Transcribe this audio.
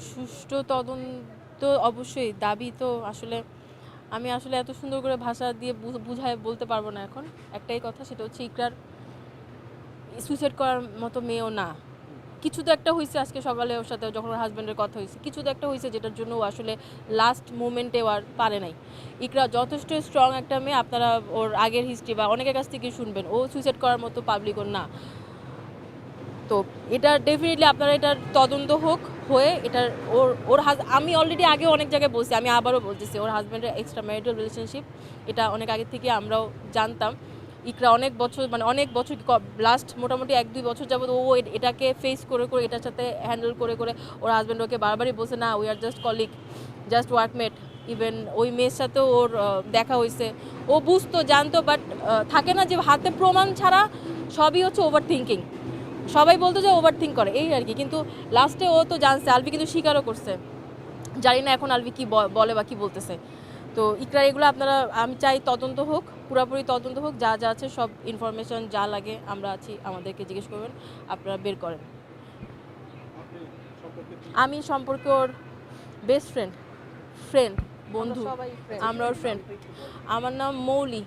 সুষ্ঠু তদন্ত অবশ্যই দাবি তো আসলে আমি আসলে এত সুন্দর করে ভাষা দিয়ে বুঝায় বলতে পারবো না এখন। একটাই কথা, সেটা হচ্ছে ইকরার সুইসাইড করার মতো মেয়েও না। কিছু তো একটা হয়েছে আজকে সকালে ওর সাথে যখন ওর হাজব্যান্ডের কথা হয়েছে, কিছু তো একটা হয়েছে যেটার জন্য ও আসলে লাস্ট মোমেন্টে আর পারে নাই। ইকরা যথেষ্ট স্ট্রং একটা মেয়ে, আপনারা ওর আগের হিস্ট্রি বা অনেকের কাছ থেকে শুনবেন, ও সুইসাইড করার মতো পাবলিক ওর না। তো এটা ডেফিনেটলি আপনারা এটার তদন্ত হয়ে এটার ওর আমি অলরেডি আগে অনেক জায়গায় বলছি, আমি আবারও বলতেছি, ওর হাজব্যান্ডের এক্সট্রা ম্যারিটাল রিলেশনশিপ, এটা অনেক আগে থেকে আমরাও জানতাম। ইকরা অনেক বছর অনেক বছর লাস্ট মোটামুটি 1-2 বছর যাবত ও এটাকে ফেস করে এটার সাথে হ্যান্ডেল করে ওর হাজব্যান্ড ওকে বারবারই বলছে না we are just colleague, just workmate. Even ওই মেয়ের সাথেও ওর দেখা হয়েছে, ও বুঝতো জানতো, বাট থাকে না যে হাতে প্রমাণ ছাড়া সবই হচ্ছে ওভার থিঙ্কিং। সবাই বলতো যে ওভার থিঙ্ক করে এই আর কি, কিন্তু লাস্টে ও তো জানছে, আলভি কিন্তু স্বীকারও করছে। জানি না এখন আলভি কি বলে বা কি বলতেছে। তো ইকরা এগুলো আপনারা, আমি চাই তদন্ত হোক, পুরোপুরি তদন্ত হোক, যা যা আছে সব ইনফরমেশন যা লাগে আমরা আছি, আমাদেরকে জিজ্ঞেস করবেন, আপনারা বের করেন। আমি সম্পর্কে ওর বেস্ট ফ্রেন্ড, বন্ধু, আমরা ওর ফ্রেন্ড। আমার নাম মৌলি।